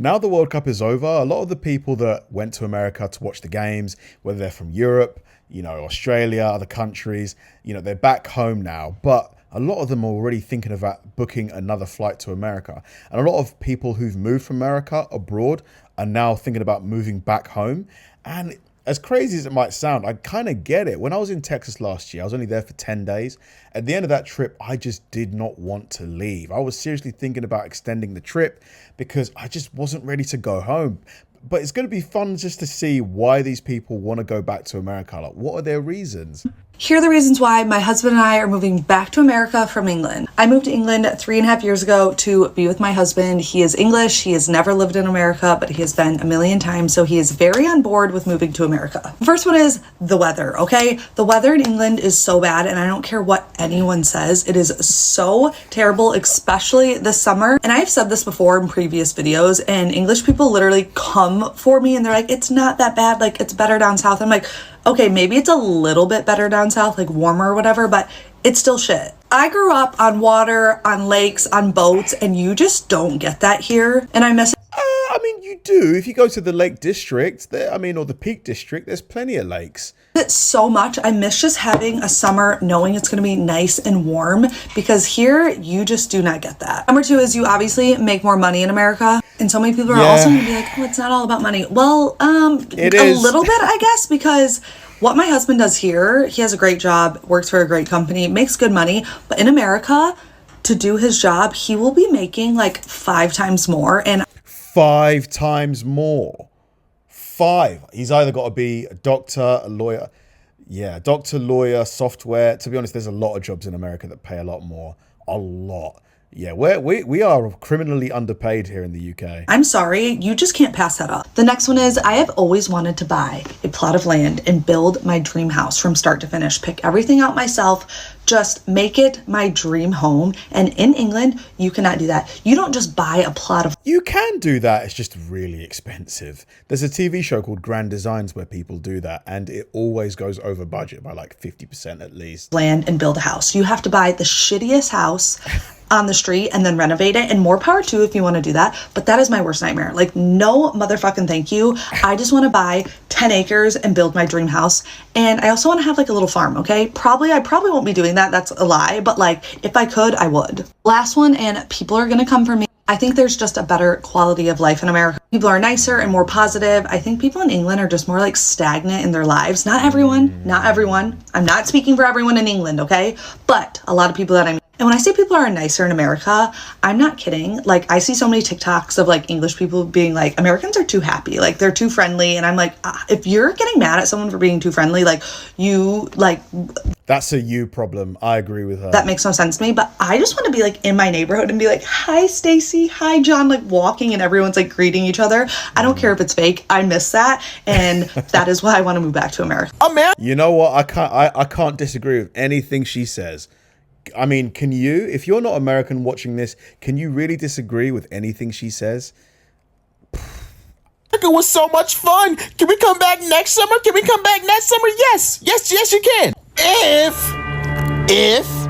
Now the World Cup is over, a lot of the people that went to America to watch the games, whether they're from Europe, Australia, other countries, they're back home now. But a lot of them are already thinking about booking another flight to America. And a lot of people who've moved from America abroad are now thinking about moving back home. And as crazy as it might sound, I kind of get it. When I was in Texas last year, I was only there for 10 days. At the end of that trip, I just did not want to leave. I was seriously thinking about extending the trip because I just wasn't ready to go home. But it's going to be fun just to see why these people want to go back to America. Like, what are their reasons? Here are the reasons why my husband and I are moving back to America from England. I moved to England 3.5 years ago to be with my husband. He is English. He has never lived in America, but he has been a million times. So he is very on board with moving to America. The first one is the weather, okay? The weather in England is so bad, and I don't care what anyone says. It is so terrible, especially this summer. And I've said this before in previous videos, and English people literally come for me and they're like, it's not that bad. Like, it's better down south. I'm like, okay, maybe it's a little bit better down south, like warmer or whatever, but it's still shit. I grew up on water, on lakes, on boats, and you just don't get that here. And I miss it. You do. If you go to the Lake District, or the Peak District, there's plenty of lakes. It so much. I miss just having a summer knowing it's going to be nice and warm, because here you just do not get that. Number two is you obviously make more money in America. And so many people are also going to be like, oh, it's not all about money. Well, it is a little bit, I guess, because what my husband does here, he has a great job, works for a great company, makes good money. But in America, to do his job, he will be making like 5 times more. And 5 times more. 5. He's either got to be a doctor, a lawyer. Yeah, doctor, lawyer, software. To be honest, there's a lot of jobs in America that pay a lot more. A lot. Yeah, we are criminally underpaid here in the UK. I'm sorry, you just can't pass that up. The next one is, I have always wanted to buy a plot of land and build my dream house from start to finish. Pick everything out myself, just make it my dream home. And in England, you cannot do that. You don't just buy a plot of... You can do that, it's just really expensive. There's a TV show called Grand Designs where people do that, and it always goes over budget by like 50% at least. Land and build a house. You have to buy the shittiest house on the street and then renovate it, and more power too if you want to do that, but that is my worst nightmare. Like, no motherfucking thank you. I just want to buy 10 acres and build my dream house. And I also want to have like a little farm, okay? I probably won't be doing that. That's a lie, but like, if I could, I would. Last one, and people are gonna come for me. I think there's just a better quality of life in America. People are nicer and more positive. I think people in England are just more like stagnant in their lives. Not everyone. I'm not speaking for everyone in England, okay? But a lot of people that I meet. And when I say people are nicer in America, I'm not kidding. Like, I see so many TikToks of like English people being like, Americans are too happy. Like, they're too friendly. And I'm like, if you're getting mad at someone for being too friendly, like, you like... That's a you problem. I agree with her. That makes no sense to me. But I just want to be like in my neighborhood and be like, hi, Stacy. Hi, John. Like walking and everyone's like greeting each other. I don't care if it's fake. I miss that. And that is why I want to move back to America. You know what? I can't disagree with anything she says. I mean, can you, if you're not American watching this, can you really disagree with anything she says? It was so much fun. Can we come back next summer? Yes, you can. If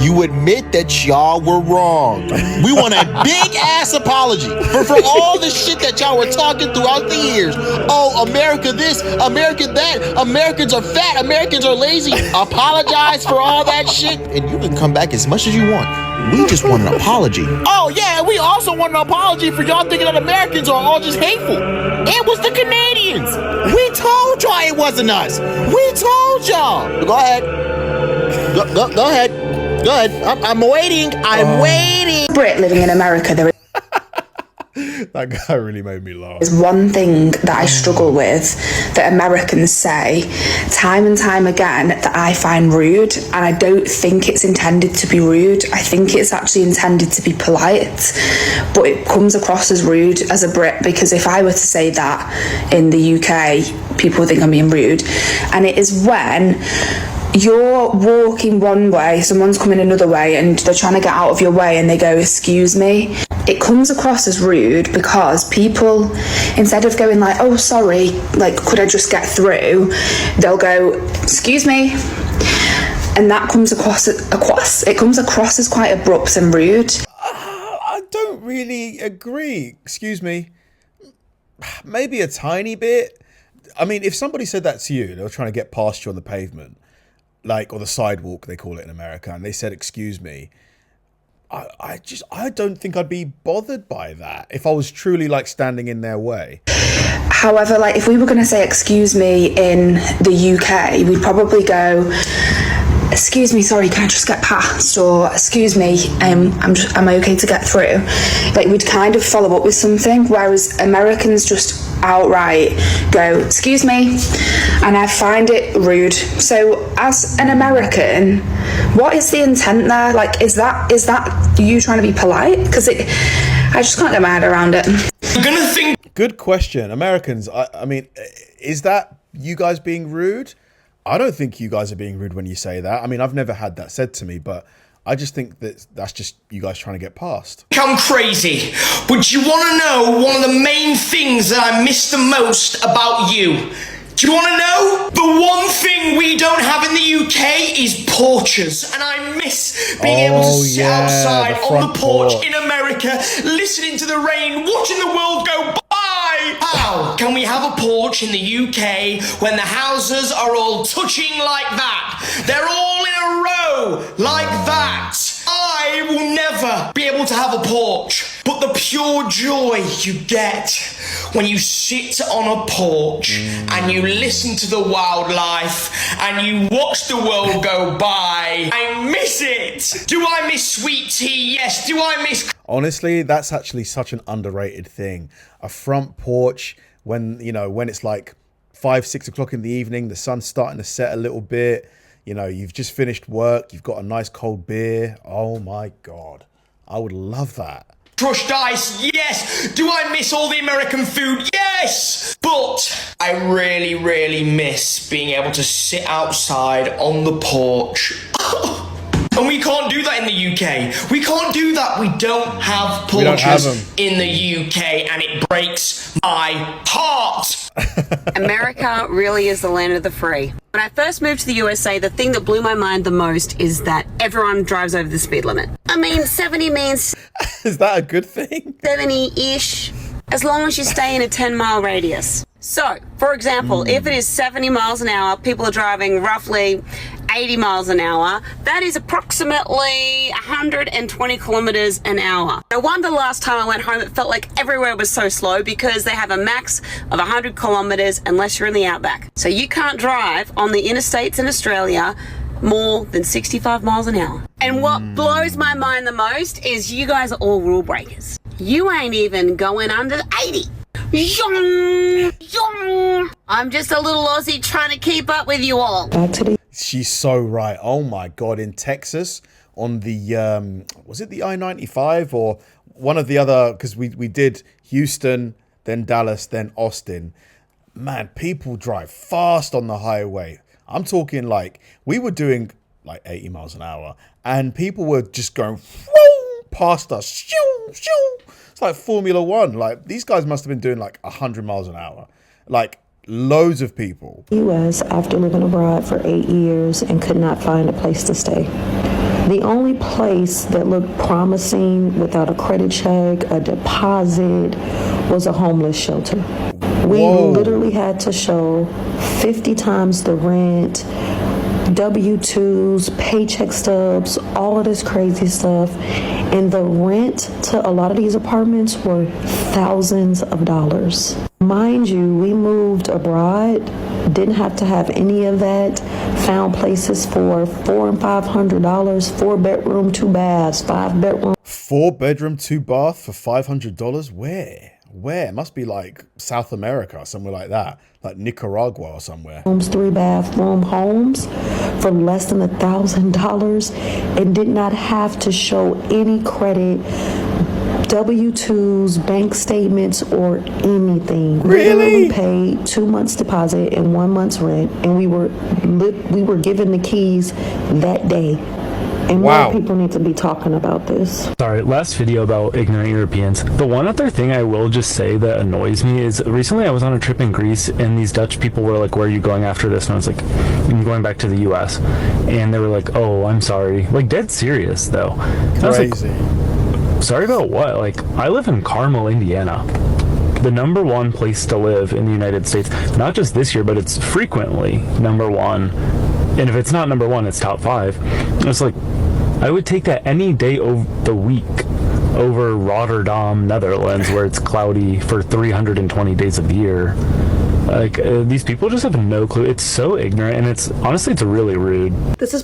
you admit that y'all were wrong. We want a big ass apology for all the shit that y'all were talking throughout the years. Oh, America this, America that, Americans are fat, Americans are lazy. Apologize for all that shit, and you can come back as much as you want. We just want an apology. Oh yeah, we also want an apology for y'all thinking that Americans are all just hateful. It was the Canadians. We told y'all it wasn't us. We told y'all. Go ahead. Go ahead. Go ahead. I'm waiting. I'm waiting. Brit living in America, there That guy really made me laugh. is one thing that I struggle with that Americans say time and time again that I find rude, and I don't think it's intended to be rude. I think it's actually intended to be polite, but it comes across as rude as a Brit, because if I were to say that in the UK, people would think I'm being rude. And it is when you're walking one way, someone's coming another way, and they're trying to get out of your way and they go, excuse me. It comes across as rude because people, instead of going like, oh sorry, like could I just get through, they'll go, excuse me. And that comes across as quite abrupt and rude. I don't really agree. Excuse me. Maybe a tiny bit. I mean, if somebody said that to you, they were trying to get past you on the pavement, like, or the sidewalk, they call it in America, and they said, "Excuse me," I don't think I'd be bothered by that if I was truly like standing in their way. However, like if we were going to say excuse me in the UK, we'd probably go, excuse me, sorry, can I just get past? Or excuse me, am I okay to get through? Like we'd kind of follow up with something, whereas Americans just outright go, excuse me, and I find it rude. So as an American, what is the intent there? Like, is that you trying to be polite? Because I just can't get my head around it. I'm gonna think. Good question. Americans, I mean, is that you guys being rude? I don't think you guys are being rude when you say that. I mean, I've never had that said to me, but I just think that that's just you guys trying to get past. I'm crazy, but you want to know one of the main things that I miss the most about you? Do you want to know? The one thing we don't have in the UK is porches, and I miss being able to sit outside on the porch in America, listening to the rain, watching the world go by. How can we have a porch in the UK when the houses are all touching like that? They're all in a row like that. I will never be able to have a porch, but the pure joy you get when you sit on a porch and you listen to the wildlife and you watch the world go by, I miss it. Do I miss sweet tea? Yes. Do I miss... Honestly, that's actually such an underrated thing. A front porch when it's like 5-6 o'clock in the evening, the sun's starting to set a little bit. You know, you've just finished work, you've got a nice cold beer. Oh my God, I would love that. Crushed ice, yes. Do I miss all the American food? Yes. But I really, really miss being able to sit outside on the porch. And we can't do that in the UK. We can't do that. We don't have porches in the UK, and it breaks my heart. America really is the land of the free. When I first moved to the USA, the thing that blew my mind the most is that everyone drives over the speed limit. I mean, 70 means... Is that a good thing? 70-ish, as long as you stay in a 10-mile radius. So, for example, if it is 70 miles an hour, people are driving roughly 80 miles an hour. That is approximately 120 kilometers an hour. No wonder last time I went home, it felt like everywhere was so slow because they have a max of 100 kilometers unless you're in the outback. So you can't drive on the interstates in Australia more than 65 miles an hour. And what blows my mind the most is you guys are all rule breakers. You ain't even going under 80. I'm just a little Aussie trying to keep up with you all. She's so right. Oh my God. In Texas on the, was it the I-95 or one of the other, because we did Houston, then Dallas, then Austin. Man, people drive fast on the highway. I'm talking like we were doing like 80 miles an hour and people were just going past us. It's like Formula One. Like these guys must have been doing like 100 miles an hour. Like loads of people. U.S. after living abroad for 8 years and could not find a place to stay. The only place that looked promising without a credit check, a deposit, was a homeless shelter. We literally had to show 50 times the rent, W-2s, paycheck stubs, all of this crazy stuff. And the rent to a lot of these apartments were thousands of dollars. Mind you, we moved abroad, didn't have to have any of that, found places for $400 and $500, 4-bedroom, 2 baths, 5-bedroom. 4-bedroom, 2 bath for $500? Where? It must be like South America, somewhere like that, like Nicaragua or somewhere. 3-bathroom homes for less than $1,000 and did not have to show any credit, W-2s, bank statements, or anything. Really? We paid 2 months deposit and 1 month's rent, and we were given the keys that day. And more people need to be talking about this. Sorry, last video about ignorant Europeans. The one other thing I will just say that annoys me is recently I was on a trip in Greece and these Dutch people were like, where are you going after this? And I was like, I'm going back to the US. And they were like, oh, I'm sorry. Like dead serious though. Crazy. Sorry about what? Like I live in Carmel, Indiana. the number one place to live in the United States, not just this year, but it's frequently number one. And if it's not number one, it's top 5. It's like, I would take that any day of the week over Rotterdam, Netherlands, where it's cloudy for 320 days of the year. Like, these people just have no clue. It's so ignorant, and it's really rude.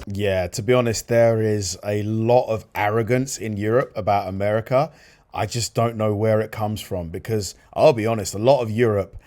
Yeah, to be honest, there is a lot of arrogance in Europe about America. I just don't know where it comes from, because I'll be honest, a lot of Europe,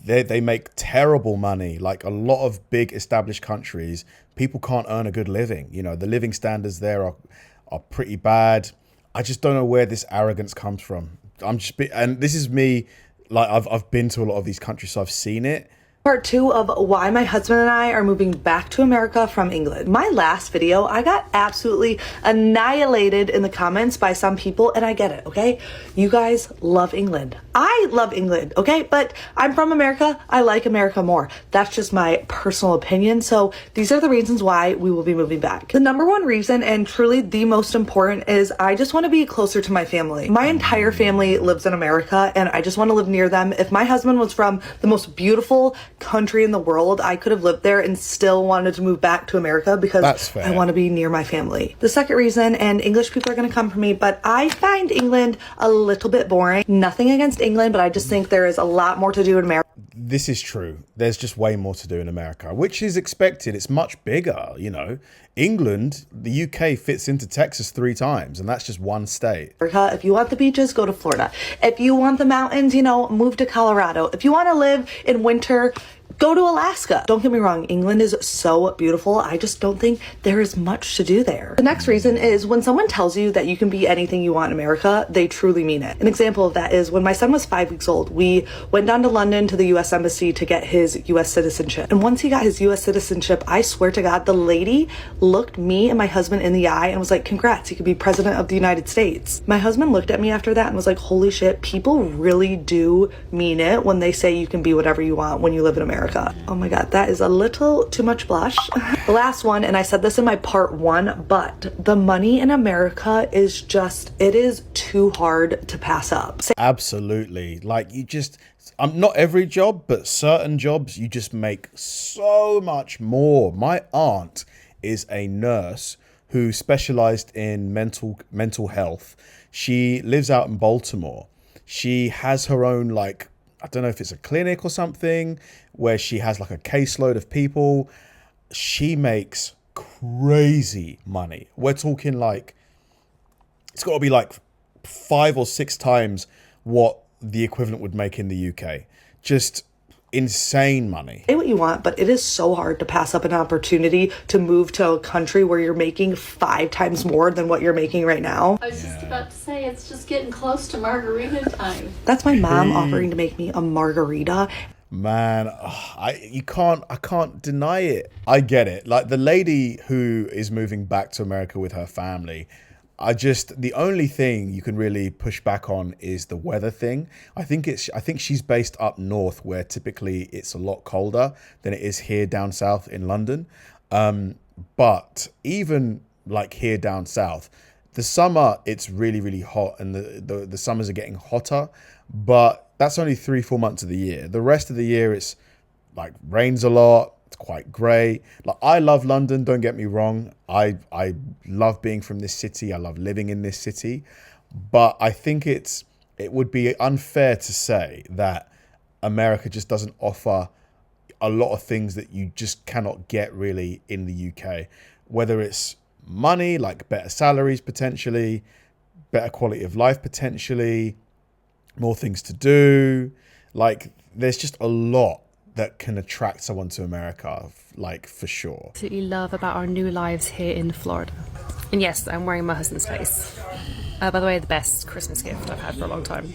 they make terrible money. Like a lot of big established countries, people can't earn a good living. You know, the living standards there are pretty bad. I just don't know where this arrogance comes from. And this is me. Like I've been to a lot of these countries, so I've seen it. Part 2 of why my husband and I are moving back to America from England. My last video, I got absolutely annihilated in the comments by some people, and I get it, okay? You guys love England. I love England, okay? But I'm from America. I like America more. That's just my personal opinion. So these are the reasons why we will be moving back. The number one reason, and truly the most important, is I just want to be closer to my family. My entire family lives in America, and I just want to live near them. If my husband was from the most beautiful country in the world, I could have lived there and still wanted to move back to America because I want to be near my family. The second reason, and English people are going to come for me, but I find England a little bit boring. Nothing against England, but I just think there is a lot more to do in America. This is true. There's just way more to do in America, which is expected. It's much bigger, you know. England, the UK fits into Texas 3 times, and that's just one state. If you want the beaches, go to Florida. If you want the mountains, you know, move to Colorado. If you want to live in winter, go to Alaska. Don't get me wrong, England is so beautiful. I just don't think there is much to do there. The next reason is when someone tells you that you can be anything you want in America, they truly mean it. An example of that is when my son was 5 weeks old, we went down to London to the US Embassy to get his US citizenship. And once he got his US citizenship, I swear to God, the lady looked me and my husband in the eye and was like, congrats, you could be president of the United States. My husband looked at me after that and was like, holy shit, people really do mean it when they say you can be whatever you want when you live in America. Oh my God, that is a little too much blush. The last one, and I said this in my part 1, but the money in America is just, it is too hard to pass up. Absolutely. Like you just, not every job, but certain jobs, you just make so much more. My aunt is a nurse who specialized in mental health. She lives out in Baltimore. She has her own, like, I don't know if it's a clinic or something, where she has like a caseload of people. She makes crazy money. We're talking like, it's got to be like 5 or 6 times what the equivalent would make in the UK. Just insane money. Say what you want, but it is so hard to pass up an opportunity to move to a country where you're making 5 times more than what you're making right now. I was just about to say, it's just getting close to margarita time. That's my mom offering to make me a margarita. Man, I can't deny it. I get it. Like the lady who is moving back to America with her family, the only thing you can really push back on is the weather thing. I think she's based up north where typically it's a lot colder than it is here down south in London. But even like here down south, the summer it's really, really hot, and the summers are getting hotter, but that's only 3-4 months of the year. The rest of the year it's like rains a lot. It's quite grey. Like I love London, don't get me wrong. I love being from this city. I love living in this city. But I think it would be unfair to say that America just doesn't offer a lot of things that you just cannot get really in the UK. Whether it's money, like better salaries potentially, better quality of life potentially, more things to do. Like there's just a lot that can attract someone to America, like for sure. Absolutely love about our new lives here in Florida. And yes, I'm wearing my husband's face. By the way, the best Christmas gift I've had for a long time.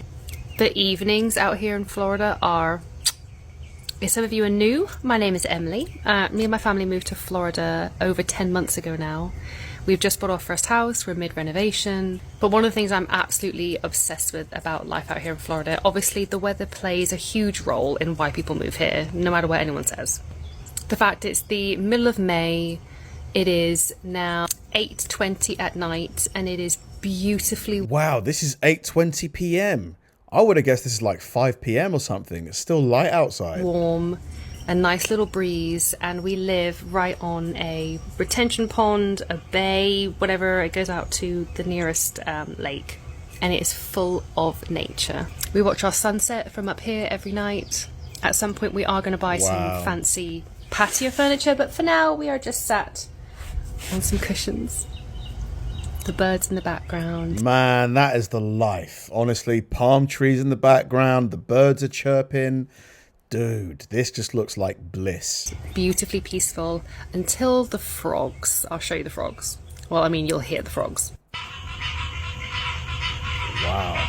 The evenings out here in Florida are, if some of you are new, my name is Emily. Me and my family moved to Florida over 10 months ago now. We've just bought our first house, we're mid-renovation. But one of the things I'm absolutely obsessed with about life out here in Florida, obviously the weather plays a huge role in why people move here, no matter what anyone says. The fact it's the middle of May, it is now 8:20 at night, and it is beautifully... Wow, this is 8:20 p.m. I would have guessed this is like 5 p.m. or something. It's still light outside. Warm, a nice little breeze, and we live right on a retention pond, a bay, whatever. It goes out to the nearest lake, and it is full of nature. We watch our sunset from up here every night. At some point we are going to buy some fancy patio furniture, but for now we are just sat on some cushions. The birds in the background. Man, that is the life. Honestly, palm trees in the background, the birds are chirping. Dude, this just looks like bliss. Beautifully peaceful until the frogs. I'll show you the frogs. Well, I mean, you'll hear the frogs. Wow.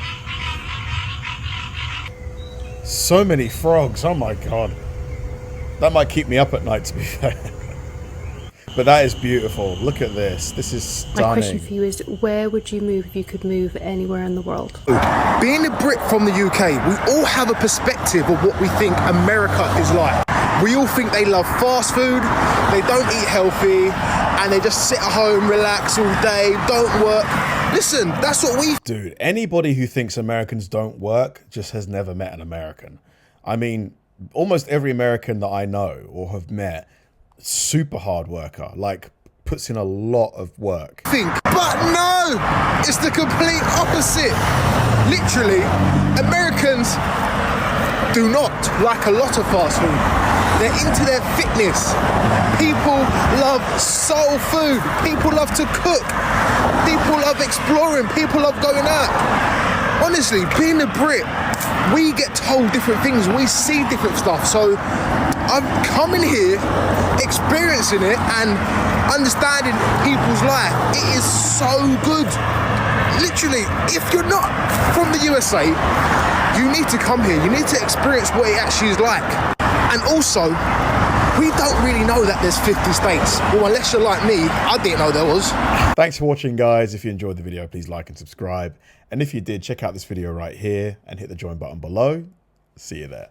So many frogs. Oh my God. That might keep me up at night, to be fair. But that is beautiful. Look at this. This is stunning. My question for you is, where would you move if you could move anywhere in the world? Being a Brit from the UK, we all have a perspective of what we think America is like. We all think they love fast food, they don't eat healthy, and they just sit at home, relax all day, don't work. Listen, that's what we... Dude, anybody who thinks Americans don't work just has never met an American. I mean, almost every American that I know or have met, super hard worker, like puts in a lot of work. But no, it's the complete opposite. Literally, Americans do not like a lot of fast food. They're into their fitness. People love soul food. People love to cook. People love exploring. People love going out. Honestly, being a Brit, we get told different things. We see different stuff. So I'm coming here, experiencing it and understanding people's life. It is so good. Literally, if you're not from the USA, you need to come here. You need to experience what it actually is like. And also, we don't really know that there's 50 states. Well, unless you're like me, I didn't know there was. Thanks for watching, guys. If you enjoyed the video, please like and subscribe. And if you did, check out this video right here and hit the join button below. See you there.